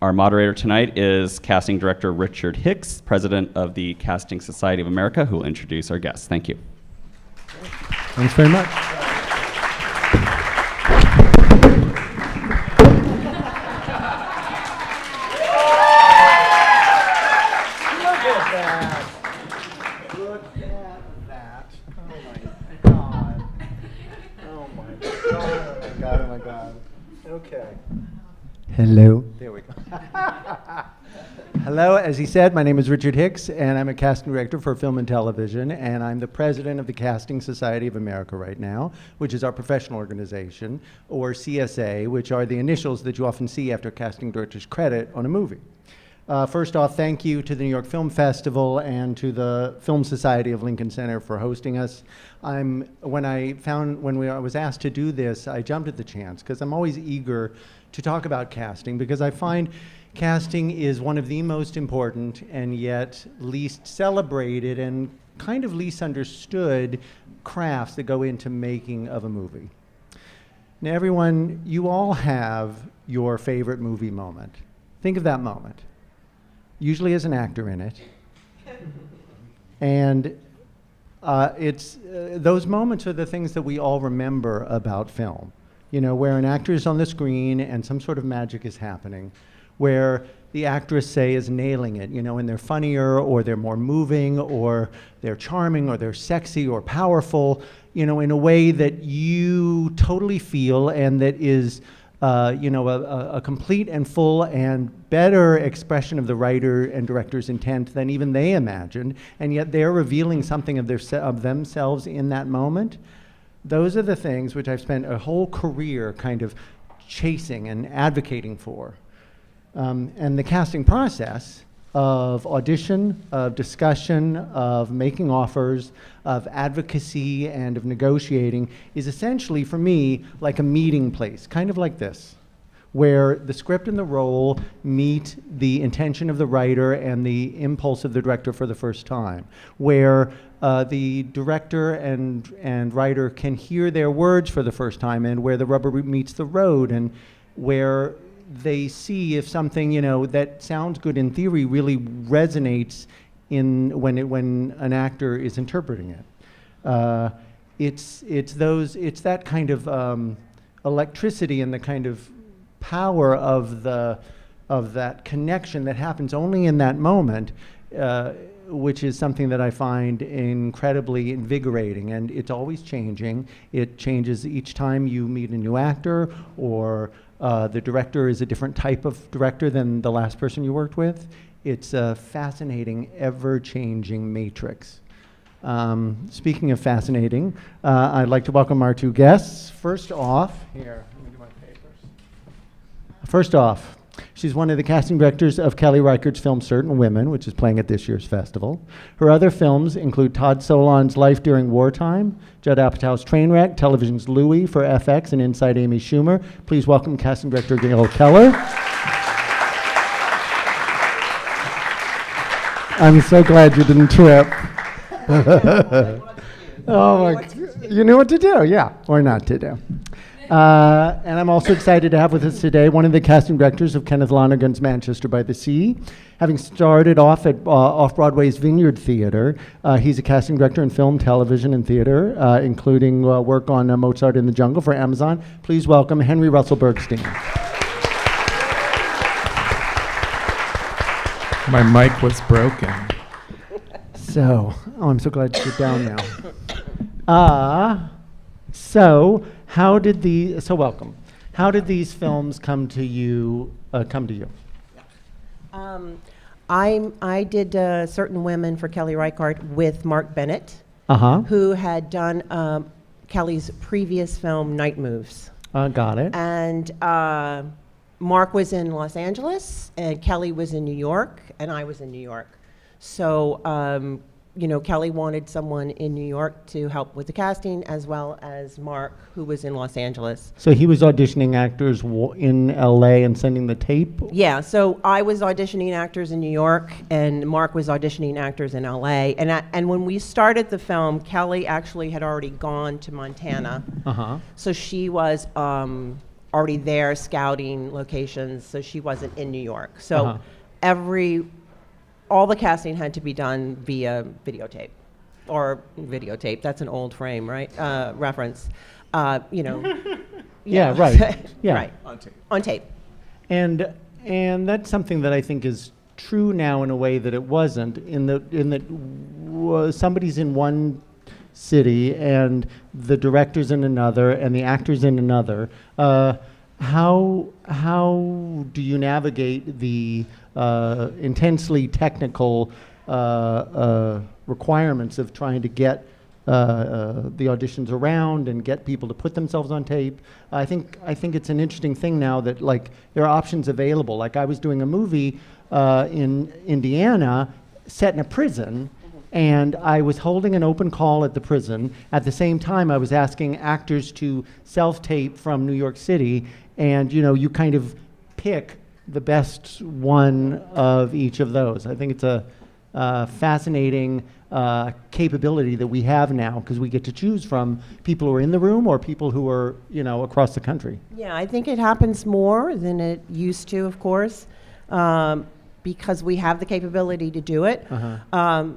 Our moderator tonight is casting director Richard Hicks, president of the Casting Society of America, who will introduce our guests. Thank you. Thanks very much. Okay. Hello. There we go. Hello, as he said, my name is Richard Hicks, and I'm a casting director for film and television, and I'm the president of the Casting Society of America right now, which is our professional organization, or CSA, which are the initials that you often see after a casting director's credit on a movie. First off, thank you to the New York Film Festival and to the Film Society of Lincoln Center for hosting us. When I was asked to do this, I jumped at the chance because I'm always eager to talk about casting, because I find casting is one of the most important and yet least celebrated and kind of least understood crafts that go into making of a movie. Now everyone, you all have your favorite movie moment. Think of that moment. Usually as an actor in it. And those moments are the things that we all remember about film. You know, where an actor is on the screen and some sort of magic is happening, where the actress, say, is nailing it, you know, and they're funnier, or they're more moving, or they're charming, or they're sexy, or powerful, you know, in a way that you totally feel and that is you know, a complete and full and better expression of the writer and director's intent than even they imagined, and yet they're revealing something of themselves in that moment. Those are the things which I've spent a whole career kind of chasing and advocating for. And the casting process of audition, of discussion, of making offers, of advocacy, and of negotiating is essentially, for me, like a meeting place, kind of like this, where the script and the role meet the intention of the writer and the impulse of the director for the first time, where the director and writer can hear their words for the first time, and where the rubber meets the road, and where they see if something, you know, that sounds good in theory really resonates when an actor is interpreting it. It's that kind of electricity and the kind of power of that connection that happens only in that moment, which is something that I find incredibly invigorating, and it's always changing. It changes each time you meet a new actor, or the director is a different type of director than the last person you worked with. It's a fascinating, ever-changing matrix. Speaking of fascinating, I'd like to welcome our two guests. First off, here, let me do my papers. First off, she's one of the casting directors of Kelly Reichardt's film Certain Women, which is playing at this year's festival. Her other films include Todd Solond's Life During Wartime, Judd Apatow's Trainwreck, television's Louie for FX, and Inside Amy Schumer. Please welcome casting director Gayle Keller. I'm so glad you didn't trip. Oh my, you knew what to do, yeah, or not to do. And I'm also excited to have with us today one of the casting directors of Kenneth Lonergan's Manchester by the Sea. Having started off at Off-Broadway's Vineyard Theater, he's a casting director in film, television, and theater, including work on Mozart in the Jungle for Amazon. Please welcome Henry Russell Bergstein. My mic was broken. So, I'm so glad to sit down now. Welcome. How did these films come to you? I did Certain Women for Kelly Reichardt with Mark Bennett, who had done Kelly's previous film, Night Moves. Got it. And Mark was in Los Angeles, and Kelly was in New York, and I was in New York. So, you know, Kelly wanted someone in New York to help with the casting, as well as Mark, who was in Los Angeles. So he was auditioning actors in LA and sending the tape? Yeah, so I was auditioning actors in New York, and Mark was auditioning actors in LA. And when we started the film, Kelly actually had already gone to Montana. So she was already there scouting locations, so she wasn't in New York. So all the casting had to be done via videotape. That's an old frame, right? Reference. Yeah, right. Yeah. Right. On tape. And that's something that I think is true now in a way that it wasn't. In that somebody's in one city and the director's in another and the actor's in another. How do you navigate the intensely technical requirements of trying to get the auditions around and get people to put themselves on tape? I think it's an interesting thing now that like there are options available. Like I was doing a movie in Indiana set in a prison, and I was holding an open call at the prison. At the same time, I was asking actors to self-tape from New York City, and you kind of pick the best one of each of those. I think it's a fascinating capability that we have now, because we get to choose from people who are in the room or people who are across the country. Yeah, I think it happens more than it used to, of course, because we have the capability to do it.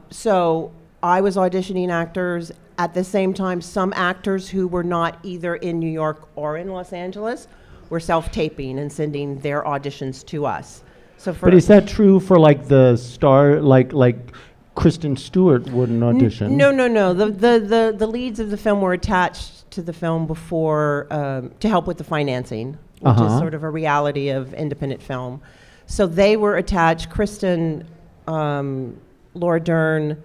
So I was auditioning actors at the same time. Some actors who were not either in New York or in Los Angeles were self-taping and sending their auditions to us. So But is that true for like the star, like Kristen Stewart wouldn't audition? No. The leads of the film were attached to the film before to help with the financing, which is sort of a reality of independent film. So they were attached. Kristen, Laura Dern,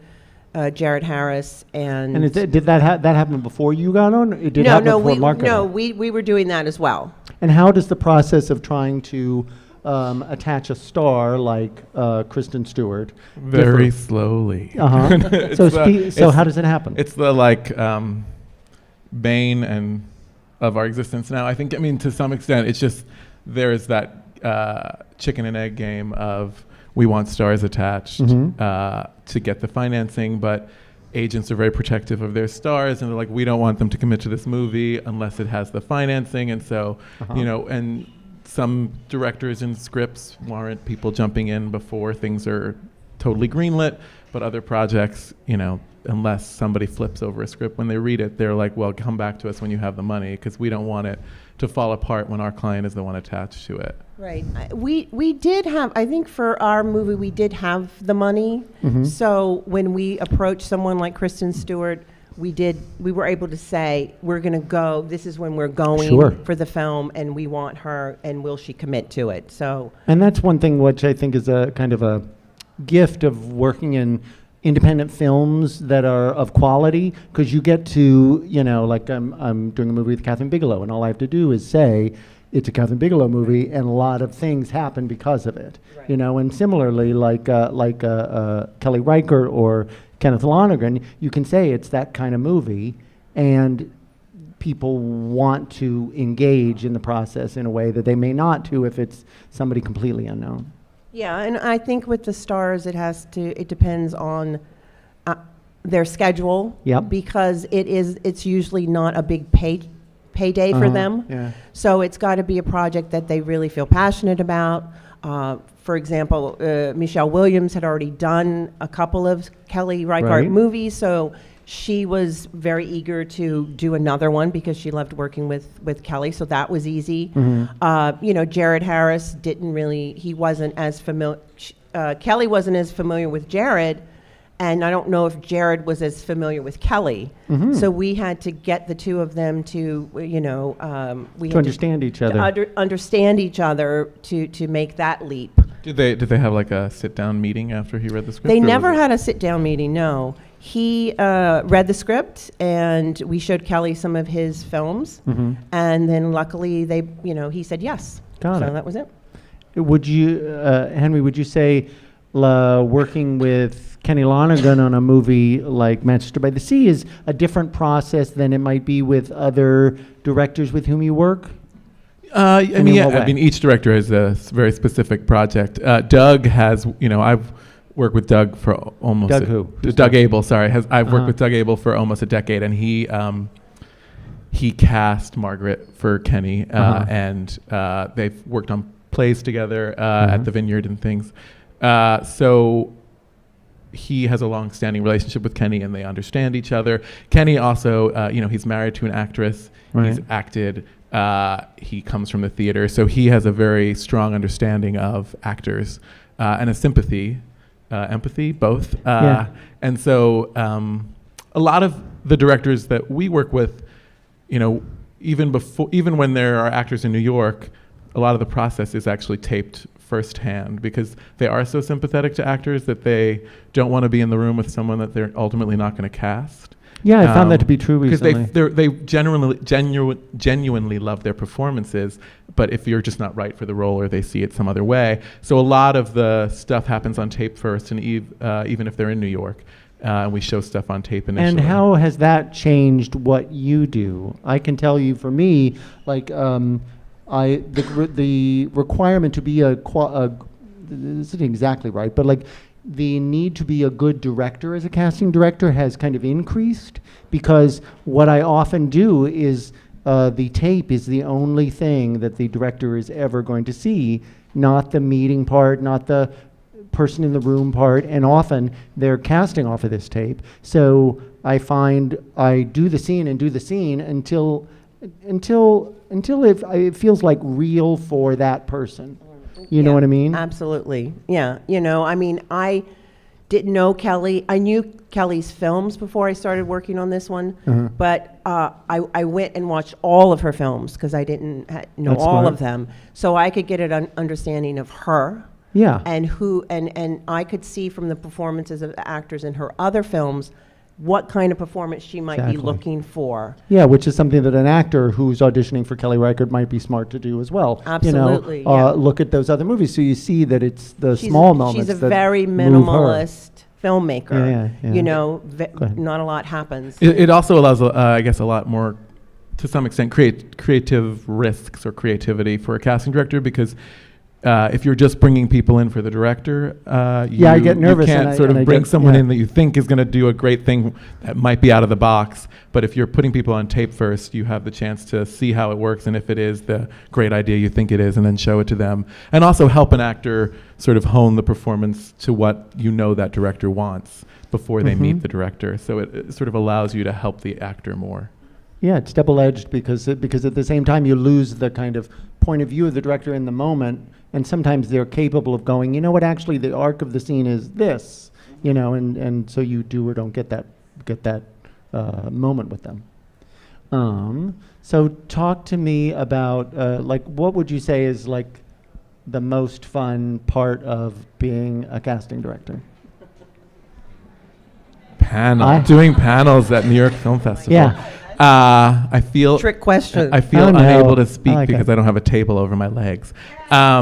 Jared Harris, and did that happen before you got on? It did happen before Mark got on? we were doing that as well. And how does the process of trying to attach a star like Kristen Stewart Very slowly. So how does it happen? It's the bane of our existence now. I think, to some extent, it's just there's that chicken and egg game of we want stars attached to get the financing, but agents are very protective of their stars, and they're like, we don't want them to commit to this movie unless it has the financing. And so, and some directors and scripts warrant people jumping in before things are totally greenlit, but other projects, unless somebody flips over a script when they read it, they're like, well, come back to us when you have the money, because we don't want it to fall apart when our client is the one attached to it. Right. We did have, I think for our movie, we did have the money. So when we approached someone like Kristen Stewart, we were able to say, we're going to go, this is when we're going for the film, and we want her, and will she commit to it? So. And that's one thing which I think is a kind of a gift of working in independent films that are of quality, because you get to, like I'm doing a movie with Catherine Bigelow, and all I have to do is say, it's a Catherine Bigelow movie, and a lot of things happen because of it. Right. And similarly, like Kelly Reichardt or Kenneth Lonergan, you can say it's that kind of movie, and people want to engage in the process in a way that they may not to if it's somebody completely unknown. Yeah, and I think with the stars, it depends on their schedule. Yep. Because it's usually not a big payday for them. Yeah. So it's got to be a project that they really feel passionate about. For example, Michelle Williams had already done a couple of Kelly Reichardt movies, so she was very eager to do another one because she loved working with Kelly, so that was easy. Jared Harris he wasn't as familiar. Kelly wasn't as familiar with Jared, and I don't know if Jared was as familiar with Kelly. So we had to get the two of them to, understand each other. Understand each other to make that leap. Did they have like a sit-down meeting after he read the script? They never had a sit-down meeting, no. He read the script, and we showed Kelly some of his films, and then luckily he said yes. Got it. So that was it. Would you, Henry, would you say working with Kenny Lonergan on a movie like Manchester by the Sea is a different process than it might be with other directors with whom you work? Each director has a very specific project. Doug has, I've worked with Doug for almost... Doug who? Doug Abel, sorry. I've worked with Doug Abel for almost a decade, and he cast Margaret for Kenny, and they've worked on plays together at the Vineyard and things. So he has a long-standing relationship with Kenny, and they understand each other. Kenny also, he's married to an actress. Right. He's acted. He comes from the theater, so he has a very strong understanding of actors and a sympathy, empathy, both. And so a lot of the directors that we work with, even when there are actors in New York, a lot of the process is actually taped firsthand because they are so sympathetic to actors that they don't want to be in the room with someone that they're ultimately not going to cast. Yeah, I found that to be true recently. Because they genuinely love their performances, but if you're just not right for the role or they see it some other way. So a lot of the stuff happens on tape first, and even if they're in New York, we show stuff on tape initially. And how has that changed what you do? I can tell you, for me, like the requirement to be this isn't exactly right, but like the need to be a good director as a casting director has kind of increased, because what I often do is the tape is the only thing that the director is ever going to see, not the meeting part, not the person in the room part, and often they're casting off of this tape. So I find I do the scene until it feels like real for that person. You know what I mean? Absolutely. Yeah. I didn't know Kelly. I knew Kelly's films before I started working on this one, but I went and watched all of her films because I didn't know That's all smart. of them. So I could get an understanding of her. Yeah. And I could see from the performances of the actors in her other films what kind of performance she might be looking for. Yeah, which is something that an actor who's auditioning for Kelly Reichardt might be smart to do as well. Absolutely, yeah. Look at those other movies, so you see that it's the small moments. She's a that very move her. minimalist filmmaker. Yeah. Not a lot happens. It also allows, I guess, a lot more, to some extent, creative risks or creativity for a casting director, because if you're just bringing people in for the director, I get nervous. You can't sort of bring someone in that you think is going to do a great thing that might be out of the box. But if you're putting people on tape first, you have the chance to see how it works, and if it is the great idea you think it is, and then show it to them. And also help an actor sort of hone the performance to what that director wants before they meet the director. So it sort of allows you to help the actor more. Yeah, it's double-edged because at the same time you lose the kind of point of view of the director in the moment, and sometimes they're capable of going, you know what, actually the arc of the scene is this, and so you do or don't get that moment with them. So talk to me about what would you say is like the most fun part of being a casting director? Doing panels at New York Film Festival. Yeah. I feel Trick question. I feel unable to speak because I don't have a table over my legs. I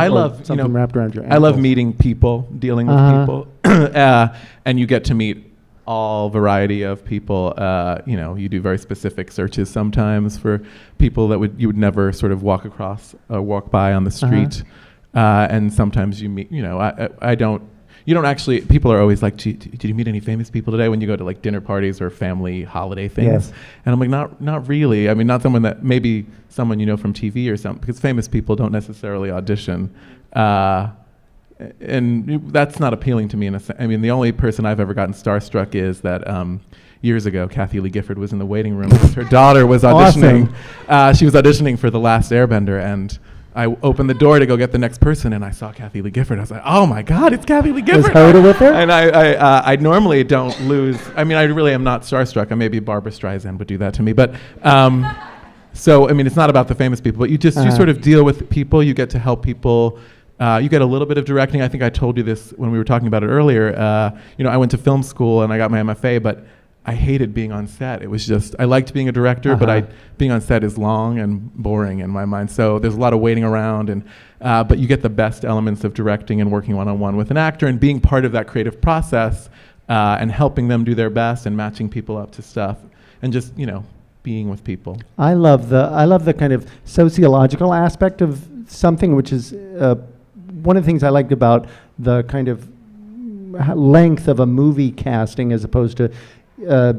love something wrapped around your ankles. I love meeting people, dealing with people, and you get to meet all variety of people. You do very specific searches sometimes for people that you would never sort of walk by on the street, and sometimes you meet. You don't actually, people are always like, did you meet any famous people today when you go to like dinner parties or family holiday things? Yes. And I'm like, not really. I mean, not someone that, maybe someone from TV or something, because famous people don't necessarily audition. And that's not appealing to me. The only person I've ever gotten starstruck is that years ago, Kathy Lee Gifford was in the waiting room because her daughter was auditioning. Awesome. She was auditioning for The Last Airbender, and I opened the door to go get the next person, and I saw Kathy Lee Gifford. I was like, "Oh my God, it's Kathy Lee Gifford!" Was Hoda with her? And I normally don't lose. I really am not starstruck. Maybe Barbara Streisand would do that to me, but so it's not about the famous people, but you sort of deal with people. You get to help people. You get a little bit of directing. I think I told you this when we were talking about it earlier. I went to film school and I got my MFA, but I hated being on set. It was just, I liked being a director, but being on set is long and boring in my mind. So there's a lot of waiting around, but you get the best elements of directing and working one-on-one with an actor and being part of that creative process and helping them do their best and matching people up to stuff and just, being with people. I love the kind of sociological aspect of something, which is one of the things I liked about the kind of length of a movie casting as opposed to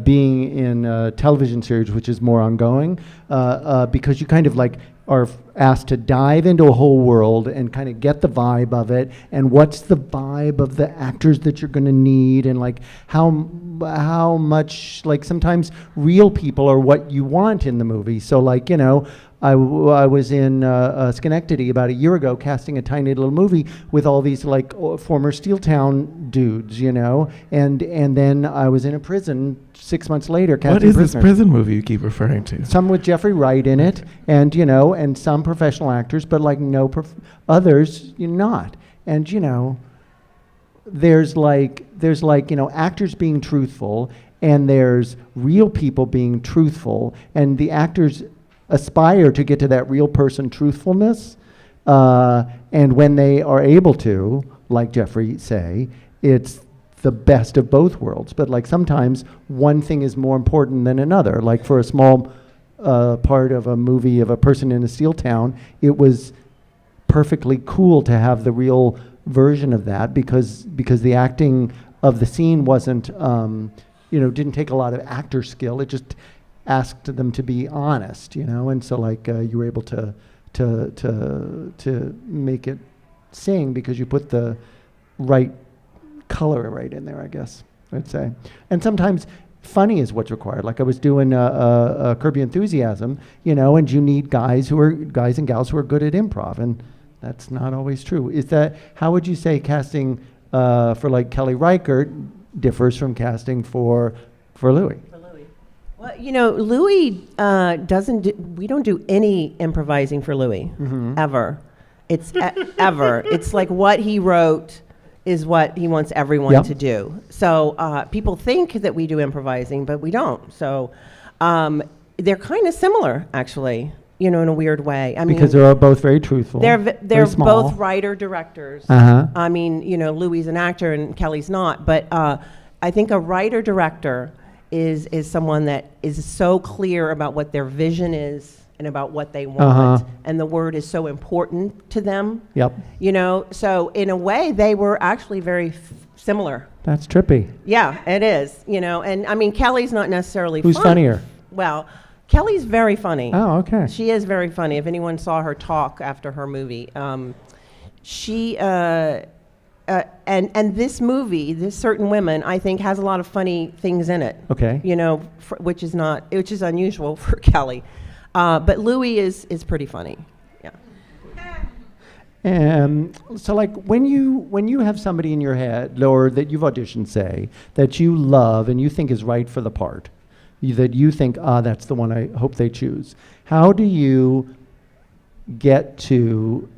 being in a television series, which is more ongoing, because you kind of like are asked to dive into a whole world and kind of get the vibe of it, and what's the vibe of the actors that you're going to need, and like how much, like sometimes real people are what you want in the movie. So like, you know, I was in Schenectady about a year ago casting a tiny little movie with all these like former Steeltown dudes, you know, and then I was in a prison 6 months later casting What is prisoners. this prison movie you keep referring to? Some with Jeffrey Wright in it, and you know, and some professional actors, but like no others, you're not. And you know, there's like you know, actors being truthful, and there's real people being truthful, and the actors aspire to get to that real person truthfulness, and when they are able to, like Jeffrey say, it's the best of both worlds. But like sometimes one thing is more important than another. Like for a small part of a movie of a person in a steel town, it was perfectly cool to have the real version of that because the acting of the scene wasn't, you know, didn't take a lot of actor skill. It just asked them to be honest, you know, and so like you were able to make it sing because you put the right color right in there, I guess I'd say. And sometimes funny is what's required. Like I was doing a Curb Your Enthusiasm, you know, and you need guys and gals who are good at improv, and that's not always true. Is that, how would you say casting for like Kelly Reichardt differs from casting for Louie? Well, you know, Louie we don't do any improvising for Louie, ever. It's ever. It's like what he wrote is what he wants everyone to do. So people think that we do improvising, but we don't. So they're kind of similar, actually, you know, in a weird way. I mean, because they're both very truthful. They're very small. both writer-directors. Uh-huh. I mean, you know, Louie's an actor and Kelly's not, but I think a writer-director is someone that is so clear about what their vision is and about what they want, and the word is so important to them. Yep. You know, so in a way, they were actually very similar. That's trippy. Yeah, it is. You know, and I mean, Kelly's not necessarily Who's funnier? Well, Kelly's very funny. Oh, okay. She is very funny. If anyone saw her talk after her movie, she and this movie, this Certain Women, I think has a lot of funny things in it. Okay. You know, which is unusual for Kelly, but Louie is pretty funny. Yeah. So like when you have somebody in your head or that you've auditioned, say, that you love and you think is right for the part, that you think, that's the one I hope they choose. How do you get to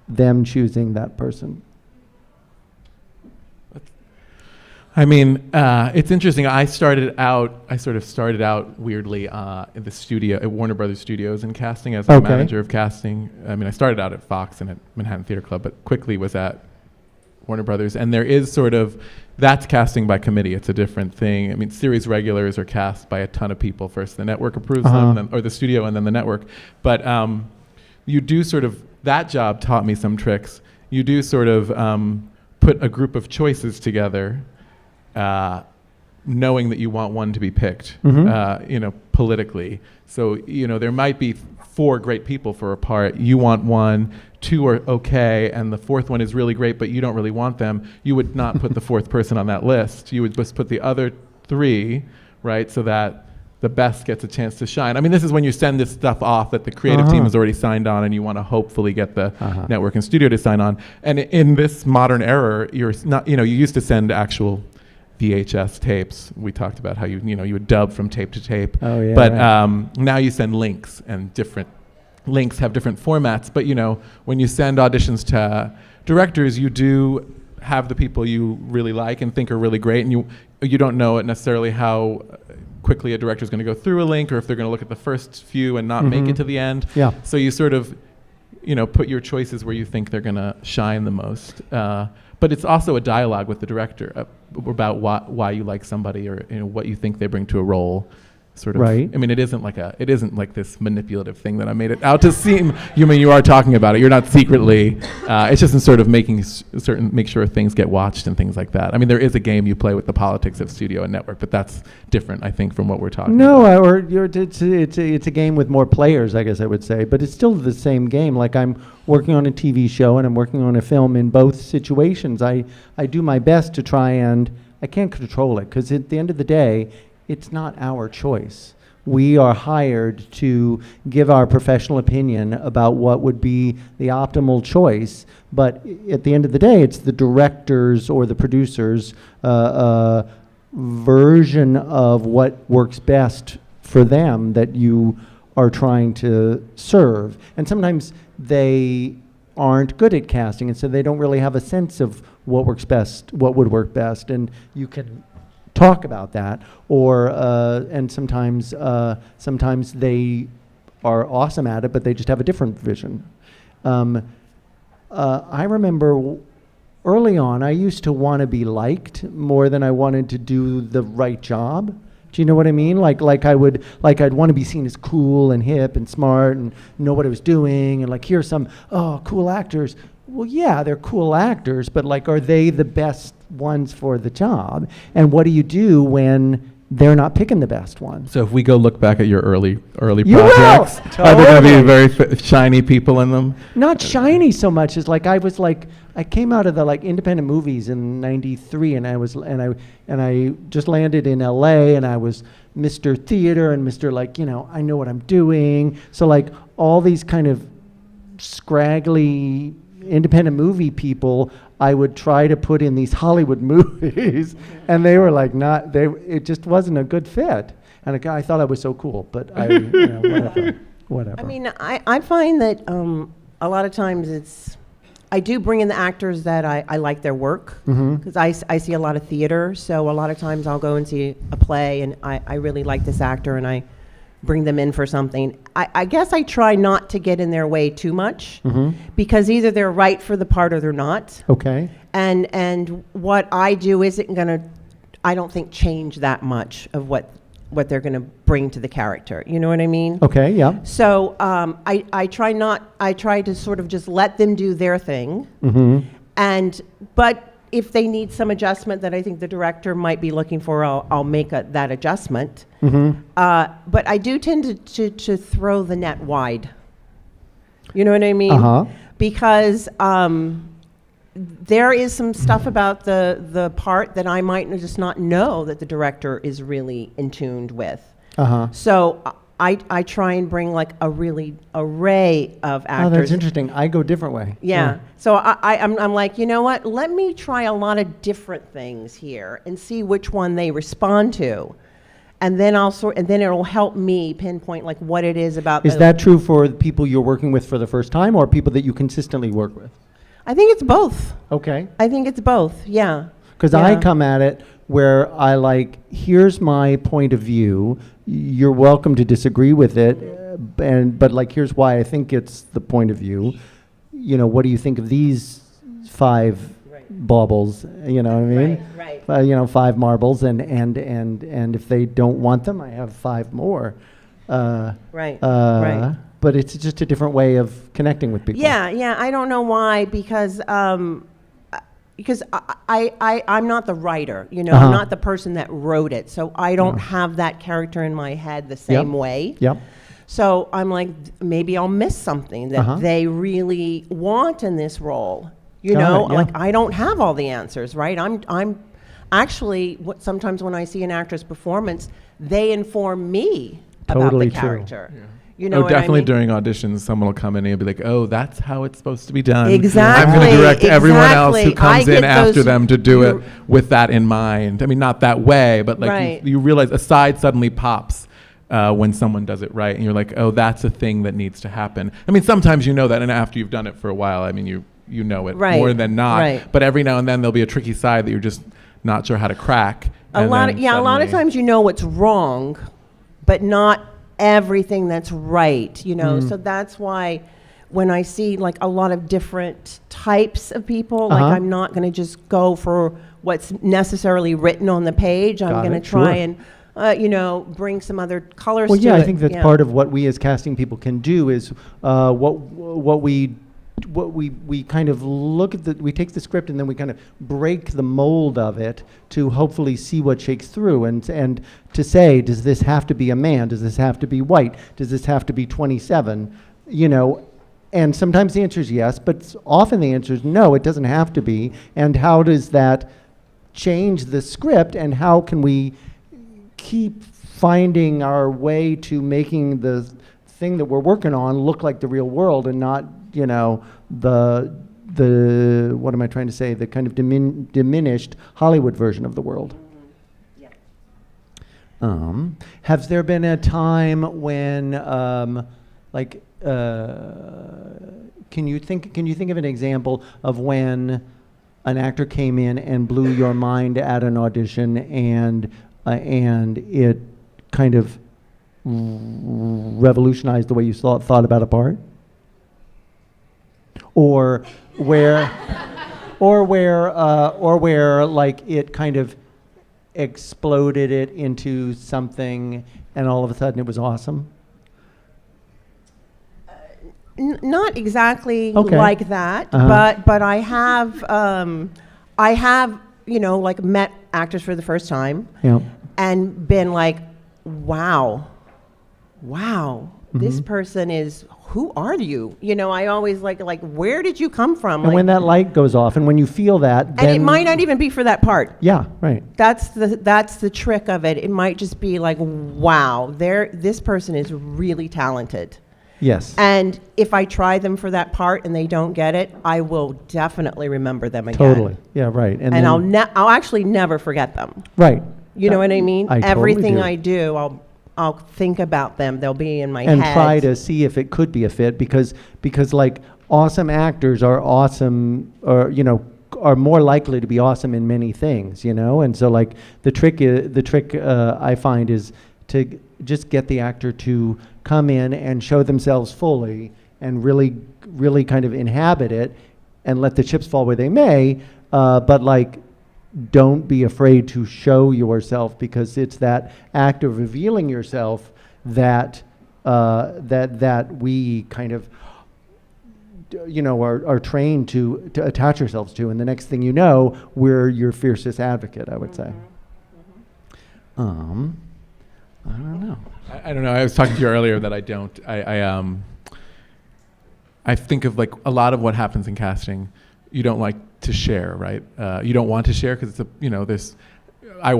them choosing that person? I mean, it's interesting. I sort of started out weirdly in the studio at Warner Brothers Studios in casting as a manager of casting. I mean, I started out at Fox and at Manhattan Theater Club, but quickly was at Warner Brothers. And there is sort of, that's casting by committee. It's a different thing. I mean, series regulars are cast by a ton of people. First the network approves them, or the studio, and then the network. But you do sort of, that job taught me some tricks. You do sort of put a group of choices together, knowing that you want one to be picked, you know, politically. So, you know, there might be 4 great people for a part. You want one, 2 are okay, and the 4th one is really great, but you don't really want them. You would not put the 4th person on that list. You would just put the other 3, right, so that the best gets a chance to shine. I mean, this is when you send this stuff off that the creative team has already signed on, and you want to hopefully get the network and studio to sign on. And in this modern era, you're not, you know, you used to send actual VHS tapes. We talked about how you would dub from tape to tape. Oh, yeah, but now you send links, and different links have different formats. But you know, when you send auditions to directors, you do have the people you really like and think are really great, and you don't know necessarily how quickly a director is going to go through a link, or if they're going to look at the first few and not make it to the end. Yeah. So you sort of, you know, put your choices where you think they're going to shine the most. But it's also a dialogue with the director about why you like somebody, or you know, what you think they bring to a role. sort of. Right. I mean, it isn't like this manipulative thing that I made it out to seem. You are talking about it. You're not secretly. It's just in sort of make sure things get watched and things like that. I mean, there is a game you play with the politics of studio and network, but that's different, I think, from what we're talking about. It's a game with more players, I guess I would say, but it's still the same game. Like, I'm working on a TV show and I'm working on a film. In both situations, I do my best to try, and I can't control it, because at the end of the day, it's not our choice. We are hired to give our professional opinion about what would be the optimal choice, but at the end of the day, it's the director's or the producer's version of what works best for them that you are trying to serve. And sometimes they aren't good at casting, and so they don't really have a sense of what works best, what would work best, and you can talk about that, or and sometimes they are awesome at it, but they just have a different vision. I remember early on, I used to want to be liked more than I wanted to do the right job. Do you know what I mean? I'd want to be seen as cool and hip and smart and know what I was doing, and here's some cool actors. Well, yeah, they're cool actors, but are they the best ones for the job? And what do you do when they're not picking the best one? So if we go look back at your early You will! projects, are there going to be very shiny people in them? Not shiny so much as I came out of the independent movies in '93, and I just landed in LA, and I was Mr. Theater and Mr. I know what I'm doing. So all these kind of scraggly independent movie people, I would try to put in these Hollywood movies, and they were it just wasn't a good fit. And I thought I was so cool, but whatever. I mean, I find that a lot of times I do bring in the actors that I like their work, because I see a lot of theater, so a lot of times I'll go and see a play, and I really like this actor, and I bring them in for something. I guess I try not to get in their way too much, because either they're right for the part or they're not. Okay. And what I do isn't going to, I don't think, change that much of what they're going to bring to the character. You know what I mean? Okay, yeah. So I try to sort of just let them do their thing. But if they need some adjustment that I think the director might be looking for, I'll make that adjustment. But I do tend to throw the net wide. You know what I mean? Because there is some stuff about the part that I might just not know that the director is really in tuned with. So I try and bring a really array of actors. Oh, that's interesting. I go a different way. Yeah. So I'm like, you know what? Let me try a lot of different things here and see which one they respond to, and then then it'll help me pinpoint what it is about. Is that true for the people you're working with for the first time, or people that you consistently work with? I think it's both. Okay. I think it's both. Yeah. Because I come at it where I here's my point of view. You're welcome to disagree with it, but here's why I think it's the point of view. What do you think of these 5 baubles? You know what I mean? Right. 5 marbles, and if they don't want them, I have 5 more. Right. But it's just a different way of connecting with people. Yeah. I don't know why, because I'm not the writer, I'm not the person that wrote it, so I don't have that character in my head the same way. Yep. So I'm like, maybe I'll miss something that they really want in this role. I don't have all the answers, right? I'm actually, sometimes when I see an actor's performance, they inform me about the character. Yeah. You know what definitely I mean? during auditions, someone will come in and be like, "Oh, that's how it's supposed to be done." Exactly. I'm going to direct everyone else who comes in after those, them to do it with that in mind. I mean, not that way, but you realize a side suddenly pops when someone does it right, and you're like, "Oh, that's a thing that needs to happen." I mean, sometimes you know that, and after you've done it for a while, I mean, you know it more than not. Right. But every now and then there'll be a tricky side that you're just not sure how to crack. A lot of times you know what's wrong, but not everything that's right, so that's why when I see a lot of different types of people, I'm not going to just go for what's necessarily written on the page. I'm going to try and bring some other colors Well, to yeah, it. I think that's part of what we as casting people can do is what we kind of look at we take the script and then we kind of break the mold of it to hopefully see what shakes through and to say, does this have to be a man? Does this have to be white? Does this have to be 27? And sometimes the answer is yes, but often the answer is no, it doesn't have to be. And how does that change the script, and how can we keep finding our way to making the thing that we're working on look like the real world and not, the what am I trying to say, the kind of diminished Hollywood version of the world. Yeah. Has there been a time when, can you think of an example of when an actor came in and blew your mind at an audition and it kind of revolutionized the way you thought about a part? Or where like it kind of exploded it into something and all of a sudden it was awesome? Not exactly Okay. like that, Uh-huh. but I have met actors for the first time Yeah. and been like, wow, this Mhm. person is, who are you? I always like where did you come from? And when that light goes off and when you feel that, then... and it might not even be for that part. Yeah, right. That's the trick of it. It might just be like, wow, this person is really talented. Yes. And if I try them for that part and they don't get it, I will definitely remember them again. Totally. Yeah, right. And then- I'll actually never forget them. Right. You know what I mean? I totally Everything do. I do, I'll think about them. They'll be in my And head. try to see if it could be a fit because like awesome actors are awesome, or are more likely to be awesome in many things, and so like the trick I find is to just get the actor to come in and show themselves fully and really kind of inhabit it and let the chips fall where they may, but like don't be afraid to show yourself, because it's that act of revealing yourself that that we kind of are trained to attach ourselves to, and the next thing you know, we're your fiercest advocate, I would say. I don't know. I don't know. I was talking to you earlier that I don't. I think of like a lot of what happens in casting, you don't like to share, right? You don't want to share because it's I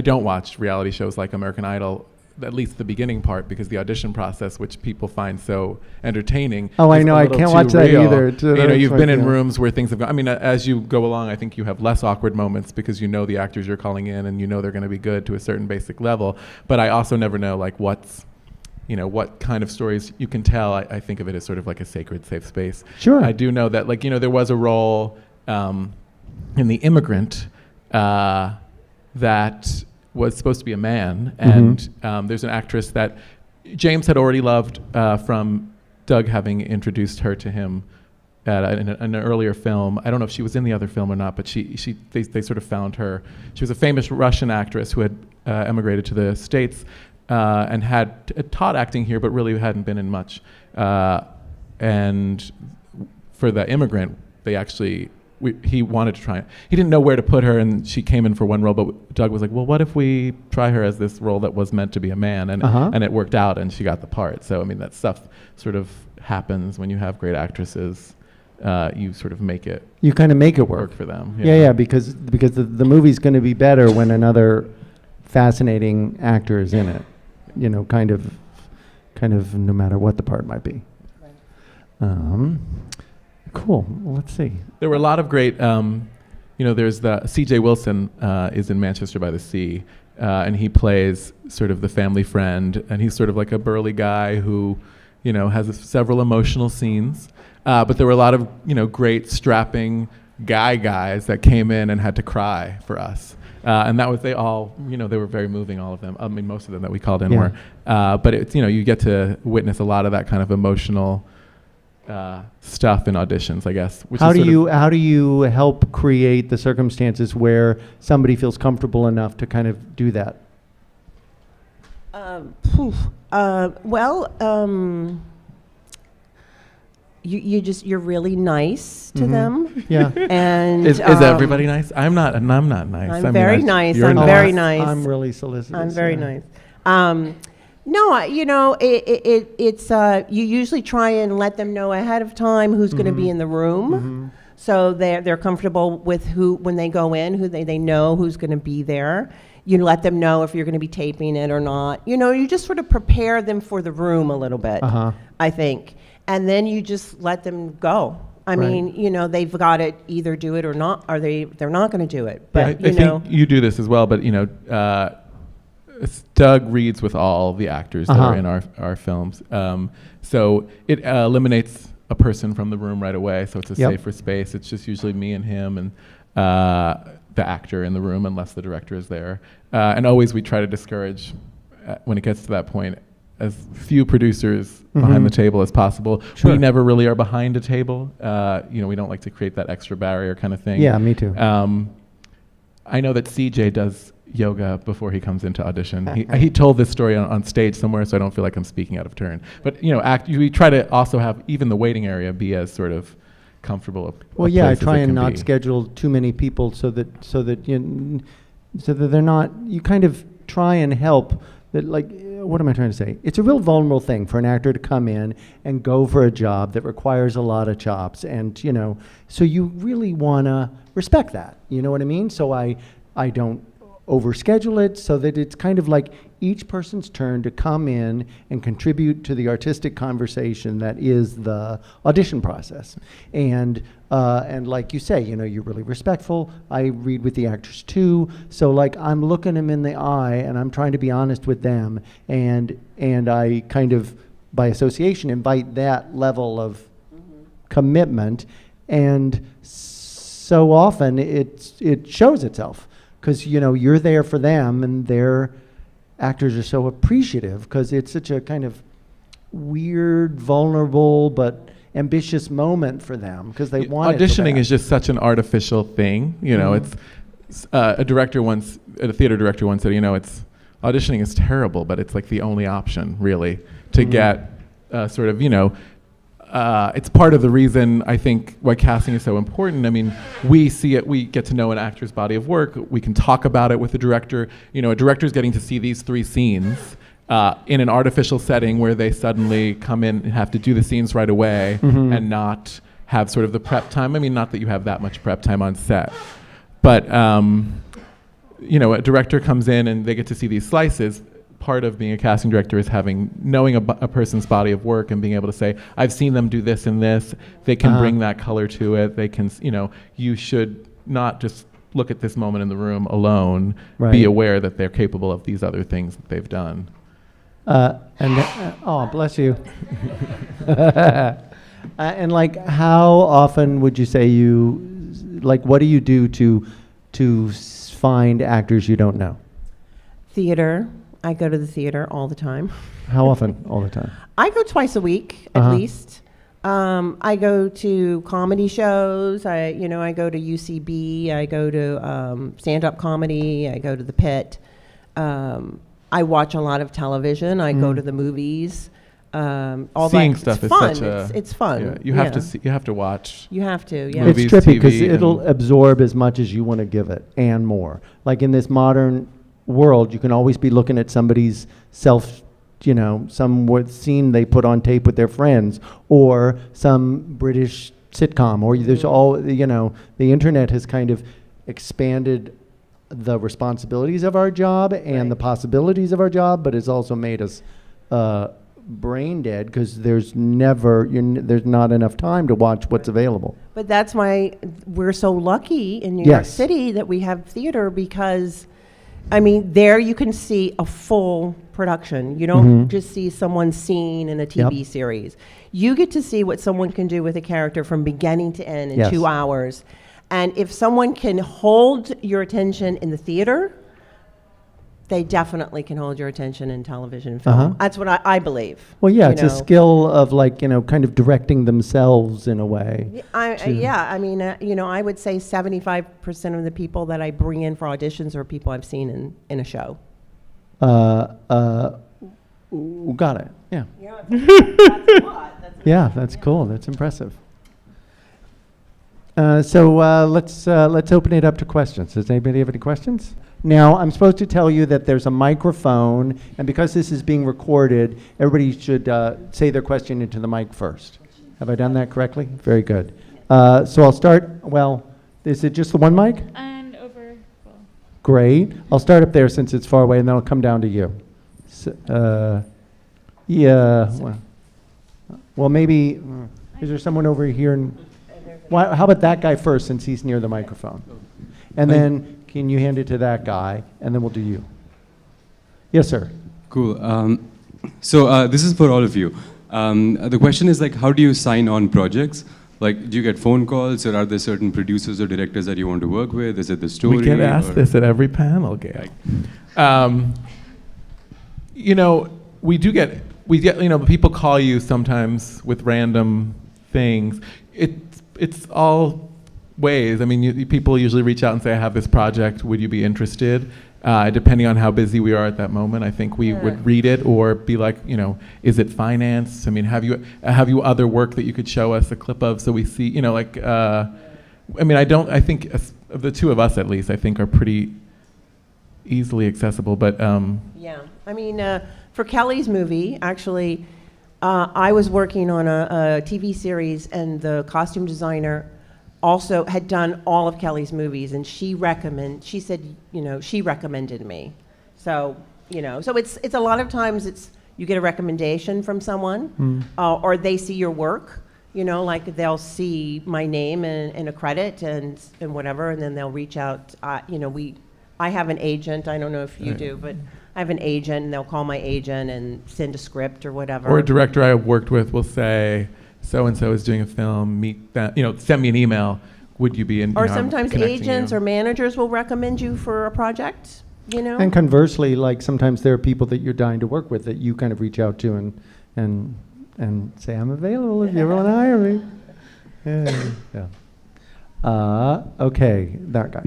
don't watch reality shows like American Idol, at least the beginning part, because the audition process, which people find so entertaining. Oh, I is know. a I little can't too watch that real. either. You've been in rooms where things have gone. I mean, as you go along, I think you have less awkward moments because you know the actors you're calling in and you know they're going to be good to a certain basic level. But I also never know like what kind of stories you can tell. I think of it as sort of like a sacred, safe space. Sure. I do know that there was a role in The Immigrant that was supposed to be a man, and there's an actress that James had already loved from Doug having introduced her to him in an earlier film. I don't know if she was in the other film or not, but they sort of found her. She was a famous Russian actress who had emigrated to the States and had taught acting here, but really hadn't been in much. And for The Immigrant, they actually... he wanted to try it. He didn't know where to put her, and she came in for one role, but Doug was like, well, what if we try her as this role that was meant to be a man? And it worked out, and she got the part. So, I mean, that stuff sort of happens when you have great actresses. You sort of make it... You kind of make it work for them. Yeah, because the movie's going to be better when another fascinating actor is in it. Kind of no matter what the part might be. Cool. Well, let's see. There were a lot of great, there's C.J. Wilson is in Manchester by the Sea, and he plays sort of the family friend, and he's sort of like a burly guy who, has several emotional scenes. But there were a lot of, great strapping guys that came in and had to cry for us. And that was, they were very moving, all of them. I mean, most of them that we called in were. But it's, you get to witness a lot of that kind of emotional stuff in auditions, I guess. How do you help create the circumstances where somebody feels comfortable enough to kind of do that? Phew. Well, you're really nice to them. Yeah. And Is everybody nice? I'm not nice. I'm very I- nice. you're I'm nice. very nice. I'm really solicitous. I'm very yeah. nice. No, it's you usually try and let them know ahead of time who's going to be in the room, so they're comfortable with who when they go in, who they know who's going to be there. You let them know if you're going to be taping it or not. You just sort of prepare them for the room a little bit, I think, and then you just let them go. I Right. mean, they've got to either do it or not, or they're not going to do it. Yeah, But I think you do this as well, but Doug reads with all the actors that are in our films. So it eliminates a person from the room right away, so it's a Yep. safer space. It's just usually me and him and the actor in the room, unless the director is there. And always we try to discourage, when it gets to that point, as few producers behind the table as possible. Sure. We never really are behind a table. We don't like to create that extra barrier kind of thing. Yeah, me too. I know that CJ does yoga before he comes into audition. He told this story on stage somewhere, so I don't feel like I'm speaking out of turn. But we try to also have even the waiting area be as sort of comfortable. Well, yeah, I try and not schedule too many people so that they're not. You kind of try and help. That, like, what am I trying to say? It's a real vulnerable thing for an actor to come in and go for a job that requires a lot of chops, and so you really want to respect that. You know what I mean? So I don't overschedule it, so that it's kind of like each person's turn to come in and contribute to the artistic conversation that is the audition process. And like you say, you're really respectful. I read with the actors too, so like I'm looking them in the eye and I'm trying to be honest with them, and I kind of by association invite that level of commitment, and so often it shows itself. Because you're there for them, and their actors are so appreciative because it's such a kind of weird, vulnerable, but ambitious moment for them because they want auditioning is just such an artificial thing. It's a theater director once said, it's auditioning is terrible, but it's like the only option really to get sort of it's part of the reason I think why casting is so important. I mean, we see it, we get to know an actor's body of work, we can talk about it with the director. A director's getting to see these 3 scenes in an artificial setting where they suddenly come in and have to do the scenes right away and not have sort of the prep time. I mean, not that you have that much prep time on set, but a director comes in and they get to see these slices. Part of being a casting director is knowing a person's body of work and being able to say, I've seen them do this and this. They can bring that color to it. They can, you should not just look at this moment in the room alone. Right. Be aware that they're capable of these other things that they've done. Oh, bless you. And like, how often would you say what do you do to find actors you don't know? Theater. I go to the theater all the time. How often? All the time? I go twice a week at least. I go to comedy shows. I go to UCB. I go to stand-up comedy. I go to the Pit. I watch a lot of television. I go to the movies. All Seeing that. stuff It's is fun. such a It's fun. Yeah, you have to see. You have to watch. You have to. Yeah. Movies, It's trippy because TV, it'll absorb as much as you want to give it and more. Like in this modern world, you can always be looking at somebody's some scene they put on tape with their friends, or some British sitcom, or there's the internet has kind of expanded the responsibilities of our job and the possibilities of our job, but it's also made us brain dead because there's not enough time to watch what's available. But that's why we're so lucky in New York Yes. City that we have theater, because there you can see a full production. You don't just see someone's scene in a TV series. You get to see what someone can do with a character from beginning to end in 2 hours. And if someone can hold your attention in the theater, they definitely can hold your attention in television and film. That's what I believe. Well, yeah, it's a skill of kind of directing themselves in a way. I would say 75% of the people that I bring in for auditions are people I've seen in a show. Got it. Yeah. Yeah, that's a lot. Yeah, that's cool. That's impressive. Let's open it up to questions. Does anybody have any questions? Now, I'm supposed to tell you that there's a microphone, and because this is being recorded, everybody should say their question into the mic first. Have I done that correctly? Very good. So I'll start, well, is it just the one mic? And over. Well, Great. I'll start up there since it's far away, and then I'll come down to you. Yeah. Well, maybe, is there someone over here? How about that guy first, since he's near the microphone? And then, can you hand it to that guy, and then we'll do you. Yes, sir. Cool. So this is for all of you. The question is like, how do you sign on projects? Like, do you get phone calls, or are there certain producers or directors that you want to work with? Is it the story? We get asked this at every panel, Gayle. You know, we get, you know, people call you sometimes with random things. It's all ways. I mean, people usually reach out and say, I have this project, would you be interested? Depending on how busy we are at that moment, I think we would read it or be like, you know, is it finance? I mean, have you other work that you could show us a clip of so we see, you know, like, I mean, I think the two of us at least, I think are pretty easily accessible, but. Yeah, I mean, for Kelly's movie, actually, I was working on a TV series, and the costume designer also had done all of Kelly's movies, and she said, you know, she recommended me. So, you know, so it's a lot of times you get a recommendation from someone, or they see your work, you know, like they'll see my name and a credit and whatever, and then they'll reach out. You know, I have an agent. I don't know if you do, but I have an agent, and they'll call my agent and send a script or whatever. Or a director I worked with will say, so-and-so is doing a film, meet that, you know, send me an email, would you be in? Or you know, sometimes agents or managers will recommend you for a project, you know? And conversely, like sometimes there are people that you're dying to work with that you kind of reach out to and say, I'm available if you ever want to hire me. Yeah. Okay, that guy.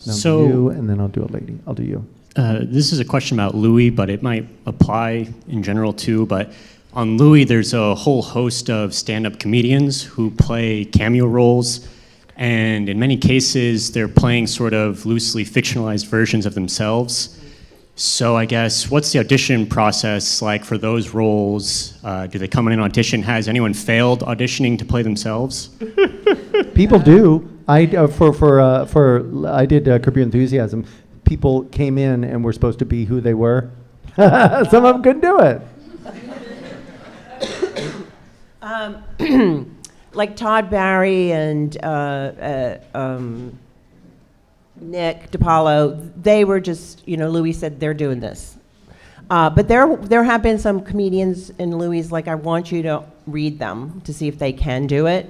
Now So, you, and then I'll do a lady. I'll do you. this is a question about Louie, but it might apply in general too. But on Louie, there's a whole host of stand-up comedians who play cameo roles, and in many cases, they're playing sort of loosely fictionalized versions of themselves. So I guess, what's the audition process like for those roles? Do they come in and audition? Has anyone failed auditioning to play themselves? People do. I did Curb Your Enthusiasm. People came in and were supposed to be who they were. Some of them couldn't do it. Like Todd Barry and Nick DiPaolo, they were just, Louie said they're doing this. But there have been some comedians in Louie's, like, I want you to read them to see if they can do it.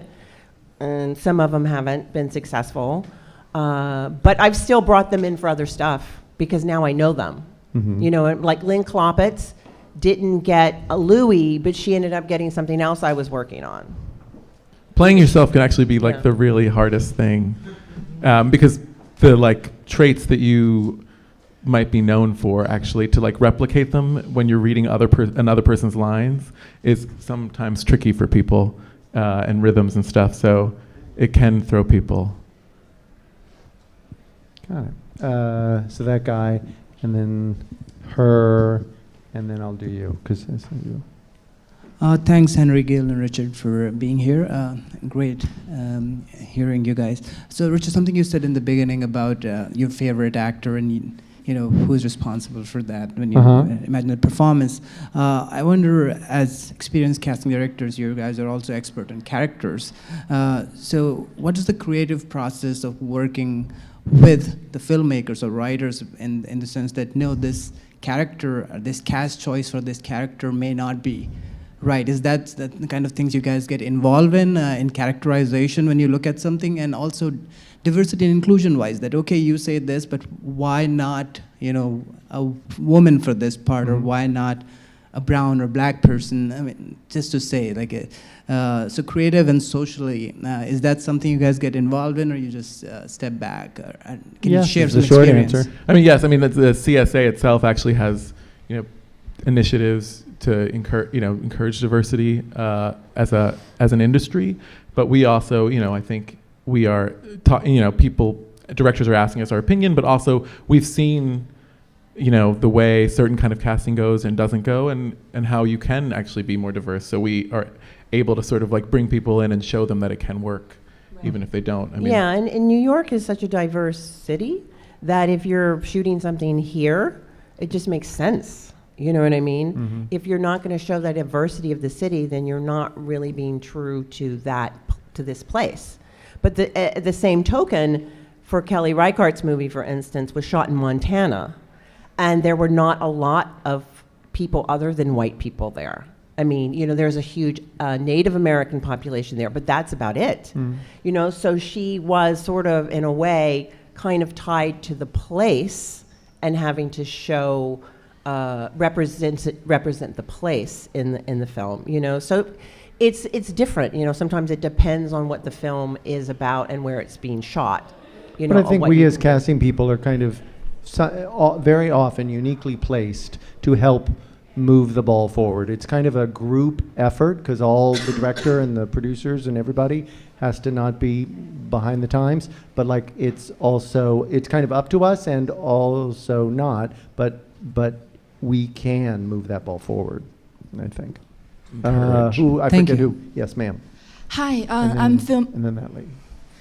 And some of them haven't been successful. But I've still brought them in for other stuff because now I know them. Mm-hmm. Like Lynn Kloppitz didn't get a Louie, but she ended up getting something else I was working on. Playing yourself can actually be like the really hardest thing, because the traits that you might be known for, actually to replicate them when you're reading another person's lines is sometimes tricky for people, and rhythms and stuff. So it can throw people. Got it. So that guy, and then her, and then I'll do you, because I said you. Thanks, Henry, Gayle, and Richard, for being here. Great hearing you guys. So, Richard, something you said in the beginning about your favorite actor and who's responsible for that when you imagine a performance. I wonder, as experienced casting directors, you guys are also expert in characters. So, what is the creative process of working with the filmmakers or writers in the sense that this character, this cast choice for this character may not be right? Is that the kind of things you guys get involved in characterization when you look at something, and also diversity and inclusion wise, that okay, you say this, but why not a woman for this part, or why not a brown or black person. I mean, just to say, like, so creative and socially, is that something you guys get involved in, or you just step back? Or, can you share is some the short experience? answer. I mean, yes. I mean, the CSA itself actually has, initiatives to encourage diversity as an industry. But we also, I think we are, directors are asking us our opinion, but also we've seen, the way certain kind of casting goes and doesn't go, and how you can actually be more diverse. So we are able to sort of like bring people in and show them that it can work, even if they don't. I mean, Yeah, and New York is such a diverse city that if you're shooting something here, it just makes sense. You know what I mean? Mm-hmm. If you're not going to show that diversity of the city, then you're not really being true to this place. But the same token, for Kelly Reichardt's movie, for instance, was shot in Montana, and there were not a lot of people other than white people there. I mean, there's a huge Native American population there, but that's about it. So she was sort of, in a way, kind of tied to the place and having to show, represent the place in the film. So it's different. Sometimes it depends on what the film is about and where it's being shot. But I think we as casting people are kind of very often uniquely placed to help move the ball forward. It's kind of a group effort because all the director and the producers and everybody has to not be behind the times, but like it's kind of up to us and also not, but we can move that ball forward, I think. I Thank forget you. who. Yes, ma'am. Hi, And I'm then- And then that lady.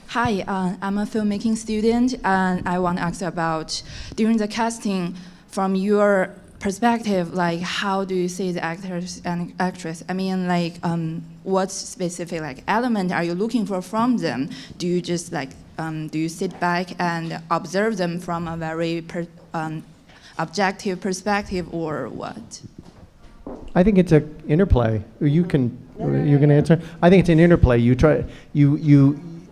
Hi, I'm a filmmaking student, and I want to ask about during the casting, from your perspective, like how do you see the actors and actress? I mean, like, what specific element are you looking for from them? Do you just do you sit back and observe them from a very objective perspective, or what? I think it's an interplay. You can answer. I think it's an interplay.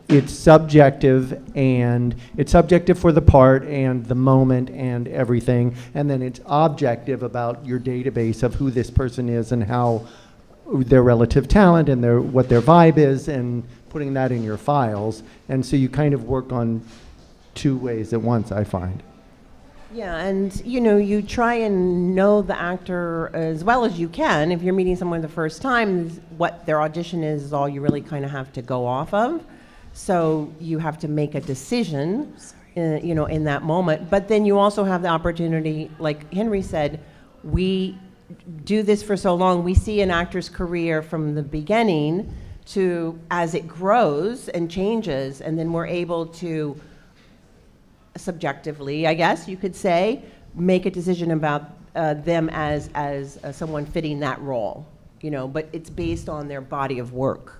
It's subjective, and it's subjective for the part and the moment and everything, and then it's objective about your database of who this person is and how their relative talent and what their vibe is, and putting that in your files. And so you kind of work on two ways at once, I find. Yeah, and you try and know the actor as well as you can. If you're meeting someone the first time, what their audition is all you really kind of have to go off of. So you have to make a decision, in that moment. But then you also have the opportunity, like Henry said, we do this for so long. We see an actor's career from the beginning to as it grows and changes, and then we're able to subjectively, I guess you could say, make a decision about them as someone fitting that role. But it's based on their body of work.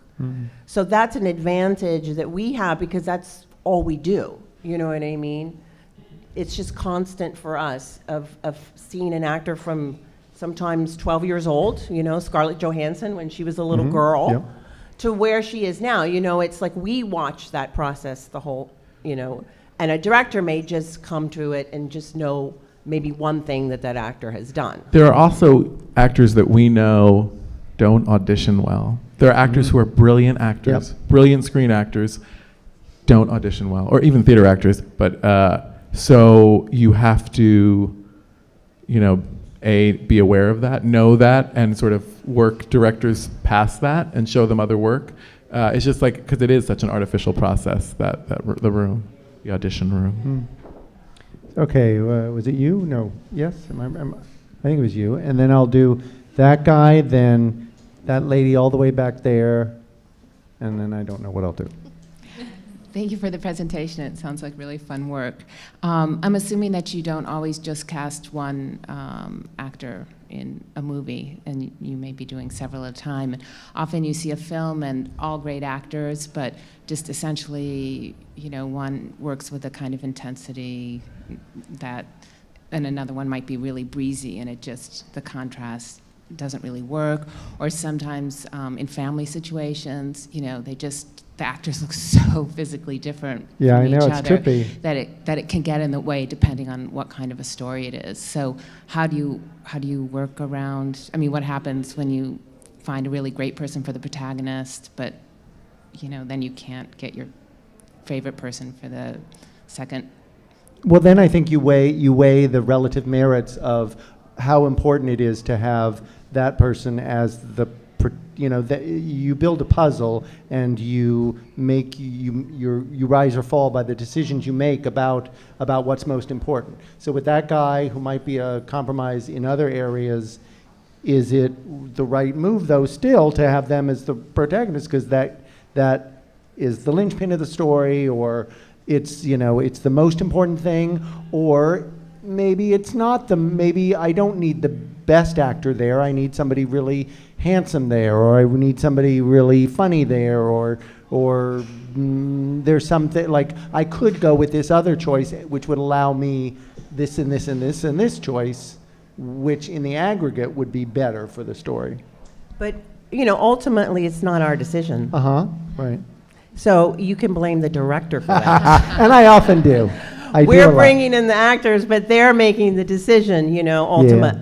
So that's an advantage that we have because that's all we do. You know what I mean? It's just constant for us of seeing an actor from sometimes 12 years old, Scarlett Johansson when she was a little girl, Yep. to where she is now. It's like we watch that process the whole, and a director may just come to it and just know maybe one thing that actor has done. there are also actors that we know don't audition well. There are actors who are brilliant actors, brilliant screen actors, don't audition well, or even theater actors. But so you have to, be aware of that, know that, and sort of work directors past that and show them other work. It's just because it is such an artificial process, the audition room. Okay, was it you? No. Yes? I think it was you. And then I'll do that guy, then that lady all the way back there, and then I don't know what I'll do. Thank you for the presentation. It sounds like really fun work. I'm assuming that you don't always just cast one actor in a movie, and you may be doing several at a time. And often you see a film and all great actors, but just essentially, one works with a kind of intensity that, and another one might be really breezy, and the contrast doesn't really work, or sometimes in family situations, you know, the actors look so physically different Yeah, from I know, each it's other trippy. that it can get in the way depending on what kind of a story it is. So how do you work around? I mean, what happens when you find a really great person for the protagonist, but you know, then you can't get your favorite person for the second? Well, then I think you weigh the relative merits of how important it is to have that person as the, you know, that you build a puzzle and you make you rise or fall by the decisions you make about what's most important. So with that guy who might be a compromise in other areas, is it the right move though still to have them as the protagonist, because that is the linchpin of the story, or it's, you know, it's the most important thing, or maybe it's not maybe I don't need the best actor there, I need somebody really handsome there, or I need somebody really funny there, or there's something, like, I could go with this other choice which would allow me this and this and this and this choice, which in the aggregate would be better for the story. But, you know, ultimately, it's not our decision. Right. So you can blame the director for that. And I often do. I do a We're lot. bringing in the actors, but they're making the decision, you know,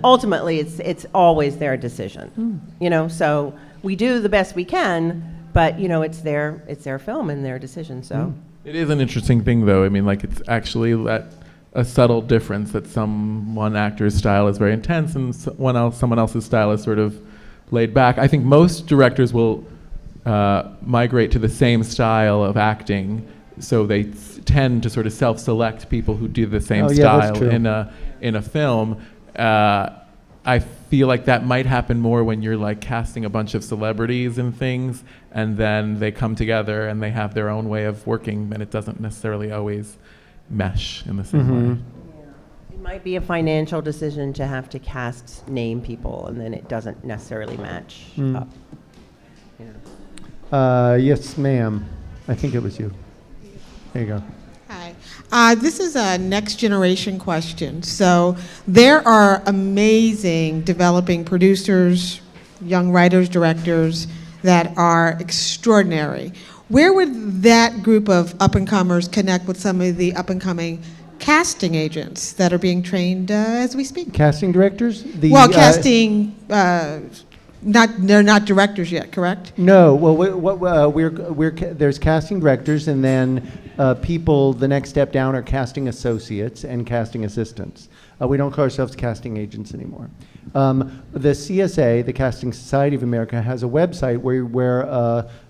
ultimately, it's always their decision. You know, so we do the best we can, but, you know, it's their film and their decision, so. It is an interesting thing, though. I mean, like, it's actually a subtle difference that one actor's style is very intense and someone else's style is sort of laid back. I think most directors will migrate to the same style of acting, so they tend to sort of self-select people who do the same style in a film. I feel like that might happen more when you're like casting a bunch of celebrities and things, and then they come together and they have their own way of working, and it doesn't necessarily always mesh in the same way. It might be a financial decision to have to name people, and then it doesn't necessarily match up. You know. Yes, ma'am. I think it was you. There you go. Hi. This is a next generation question. So there are amazing developing producers, young writers, directors that are extraordinary. Where would that group of up-and-comers connect with some of the up-and-coming casting agents that are being trained as we speak? Casting directors? Casting, they're not directors yet, correct? No. Well, there's casting directors, and then people, the next step down are casting associates and casting assistants. We don't call ourselves casting agents anymore. The CSA, the Casting Society of America, has a website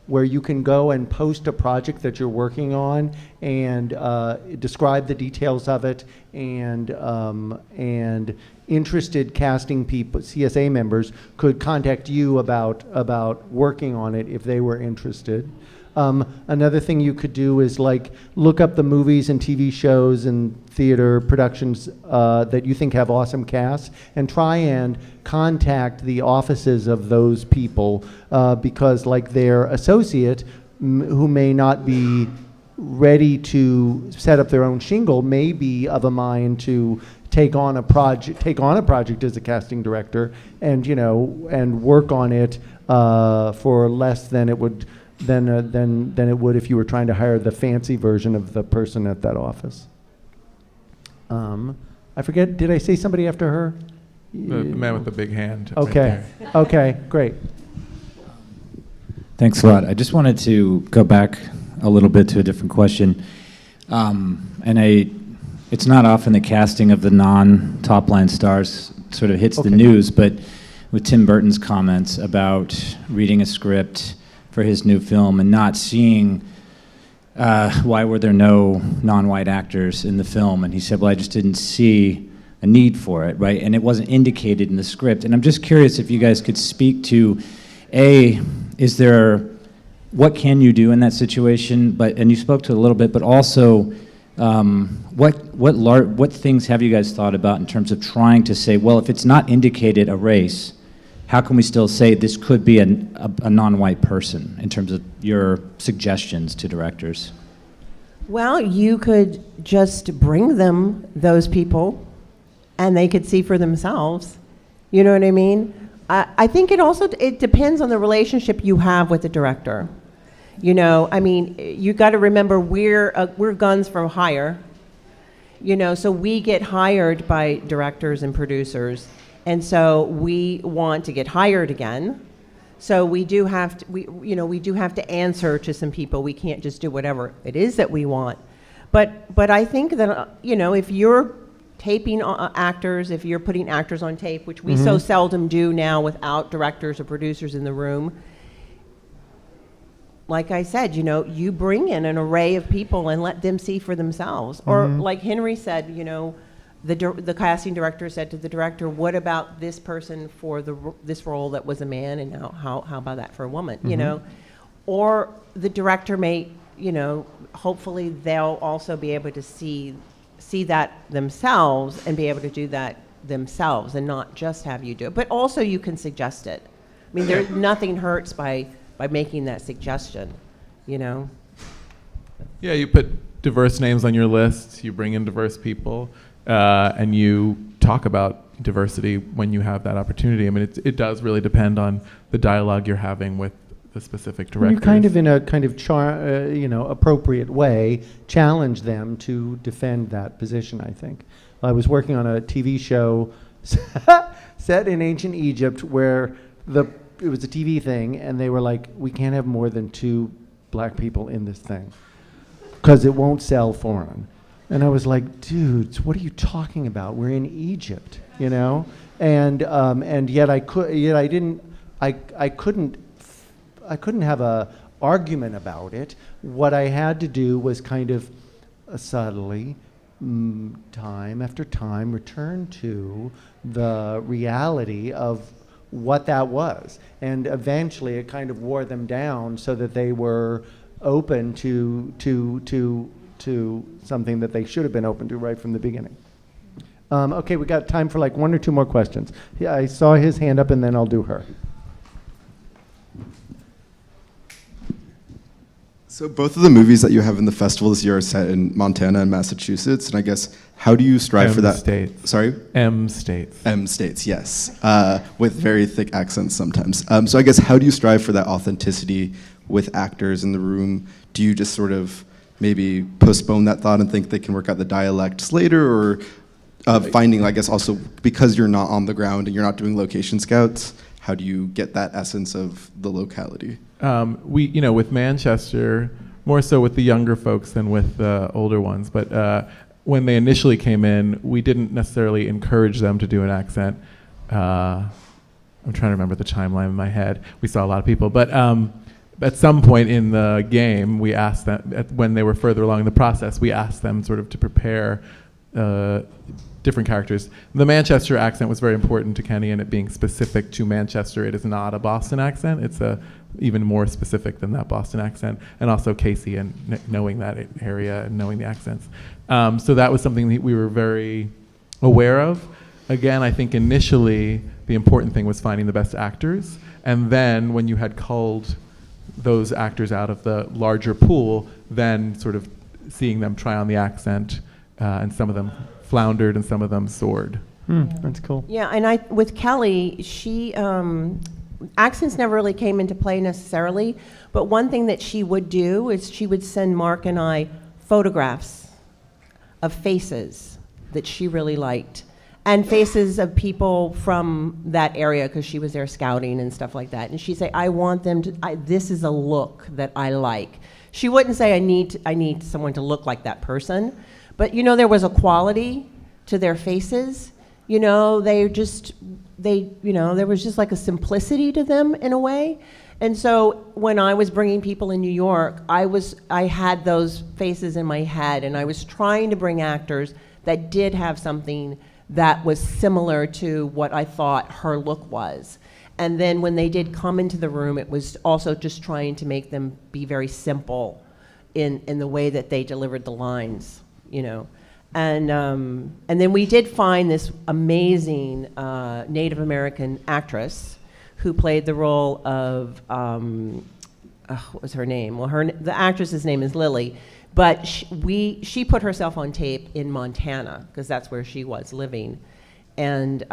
where you can go and post a project that you're working on and describe the details of it, and interested casting people, CSA members, could contact you about working on it if they were interested. Another thing you could do is like look up the movies and TV shows and theater productions that you think have awesome casts, and try and contact the offices of those people, because like their associate who may not be ready to set up their own shingle may be of a mind to take on a project as a casting director, and and work on it for less than it would if you were trying to hire the fancy version of the person at that office. I forget, did I say somebody after her? The man with the big hand. Okay. Right Okay, great. Thanks a lot. I just wanted to go back a little bit to a different question. It's not often the casting of the non-top line stars sort of hits the news, but with Tim Burton's comments about reading a script for his new film and not seeing why were there no non-white actors in the film, and he said, well, I just didn't see a need for it, right? And it wasn't indicated in the script. And I'm just curious if you guys could speak to, what can you do in that situation? And you spoke to it a little bit, but also what things have you guys thought about in terms of trying to say, well, if it's not indicated a race, how can we still say this could be a non-white person, in terms of your suggestions to directors? Well, you could just bring them those people, and they could see for themselves. You know what I mean? I think it depends on the relationship you have with the director. You know, I mean, you got to remember we're guns for hire. You know, so we get hired by directors and producers, and so we want to get hired again. So we do have to, we do have to answer to some people. We can't just do whatever it is that we want. But I think that, if you're taping actors, if you're putting actors on tape, which we so seldom do now without directors or producers in the room, like I said, you bring in an array of people and let them see for themselves. Or like Henry said, the casting director said to the director, what about this person for this role that was a man, and how about that for a woman, Or the director may, hopefully they'll also be able to see that themselves and be able to do that themselves and not just have you do it. But also you can suggest it. I mean, nothing hurts by making that suggestion, Yeah, you put diverse names on your list, you bring in diverse people, and you talk about diversity when you have that opportunity. I mean, it does really depend on the dialogue you're having with the specific director. You kind of, in a kind of appropriate way, challenge them to defend that position, I think. I was working on a TV show set in ancient Egypt where it was a TV thing, and they were like, we can't have more than 2 black people in this thing because it won't sell foreign. And I was like, dudes, what are you talking about? We're in Egypt, and yet I couldn't have a argument about it. What I had to do was kind of subtly, time after time, return to the reality of what that was. And eventually it kind of wore them down so that they were open to something that they should have been open to right from the beginning. Okay, we got time for like 1 or 2 more questions. Yeah, I saw his hand up, and then I'll do her. So both of the movies that you have in the festival this year are set in Montana and Massachusetts, and I guess, how do you strive for that? States. Sorry? M states. M states, yes, with very thick accents sometimes. So I guess, how do you strive for that authenticity with actors in the room? Do you just sort of maybe postpone that thought and think they can work out the dialects later, or finding, I guess, also because you're not on the ground and you're not doing location scouts, how do you get that essence of the locality? We, with Manchester, more so with the younger folks than with the older ones, but when they initially came in, we didn't necessarily encourage them to do an accent. I'm trying to remember the timeline in my head. We saw a lot of people, but at some point in the game, we asked them, when they were further along in the process, we asked them sort of to prepare different characters. The Manchester accent was very important to Kenny, and it being specific to Manchester. It is not a Boston accent. It's even more specific than that Boston accent. And also Casey, and knowing that area and knowing the accents. So that was something that we were very aware of. Again, I think initially the important thing was finding the best actors. And then when you had culled those actors out of the larger pool, then sort of seeing them try on the accent, and some of them floundered and some of them soared. That's cool. Yeah, and with Kelly, she accents never really came into play necessarily, but one thing that she would do is she would send Mark and I photographs of faces that she really liked, and faces of people from that area, because she was there scouting and stuff like that. And she'd say, I want them to, this is a look that I like. She wouldn't say, I need someone to look like that person, but there was a quality to their faces. There was just like a simplicity to them in a way. And so when I was bringing people in New York, I had those faces in my head, and I was trying to bring actors that did have something that was similar to what I thought her look was. And then when they did come into the room, it was also just trying to make them be very simple in the way that they delivered the lines, And then we did find this amazing Native American actress who played the role of, what was her name? Well, the actress's name is Lily, but she put herself on tape in Montana, because that's where she was living, and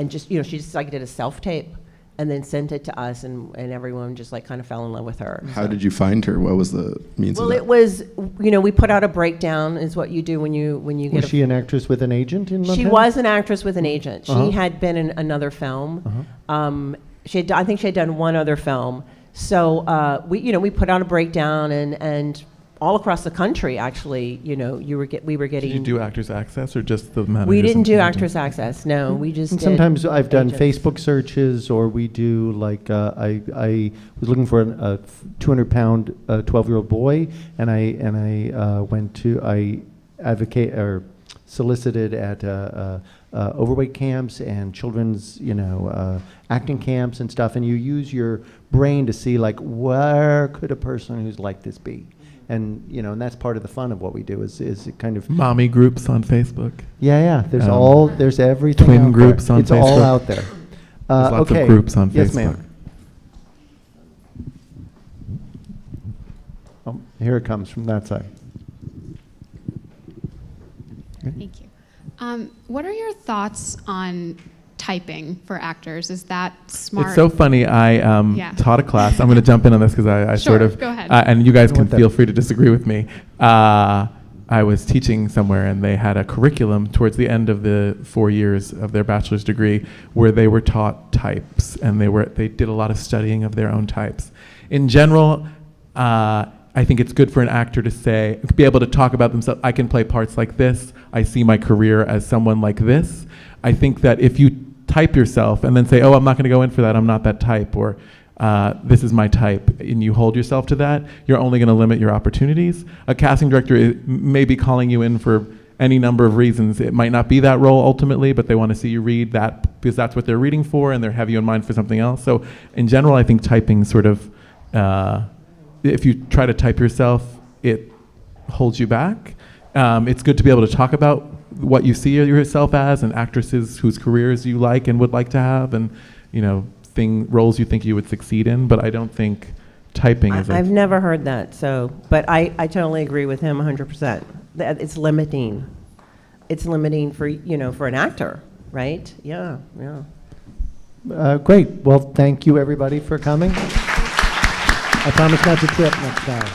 just she just like did a self-tape, and then sent it to us, and everyone just like kind of fell in love with her. How did you find her? What was the means Well, of that? it was, we put out a breakdown, is what you do when you get Was she an actress with an agent in Montana? She was an actress with an agent. Uh-huh. She had been in another film. Uh-huh. I think she had done one other film. So we put out a breakdown, and all across the country, actually, we were getting. Did you do Actors Access or just the managers? We didn't and do everything? Actors Access. No, we just. And did sometimes I've done agents. Facebook searches, or we do like I was looking for a 200-pound 12-year-old boy, and I solicited at overweight camps and children's acting camps and stuff, and you use your brain to see like where could a person who's like this be. And and that's part of the fun of what we do is it kind of Mommy groups on Facebook. yeah. There's everything. Twin out groups there. on It's all Facebook. out there. There's lots okay. of groups on Yes, Facebook. ma'am. Oh, here it comes from that side. Thank you. What are your thoughts on typing for actors? Is that smart? It's so funny. I Yeah. taught a class. I'm going to jump in on this because I Sure, sort of, go ahead. and you guys I can want that. feel free to disagree with me. I was teaching somewhere, and they had a curriculum towards the end of the 4 years of their bachelor's degree where they were taught types, and they did a lot of studying of their own types. In general, I think it's good for an actor to be able to talk about themselves. I can play parts like this. I see my career as someone like this. I think that if you type yourself and then say, oh, I'm not going to go in for that, I'm not that type, or this is my type, and you hold yourself to that, you're only going to limit your opportunities. A casting director may be calling you in for any number of reasons. It might not be that role ultimately, but they want to see you read that because that's what they're reading for, and they have you in mind for something else. So in general, I think typing sort of, if you try to type yourself, it holds you back. It's good to be able to talk about what you see yourself as, and actresses whose careers you like and would like to have, and roles you think you would succeed in. But I don't think typing is. I've never heard that. But I totally agree with him 100%. That it's limiting. It's limiting for for an actor, right? Yeah. Great. Well, thank you everybody for coming. I promise not to trip next time.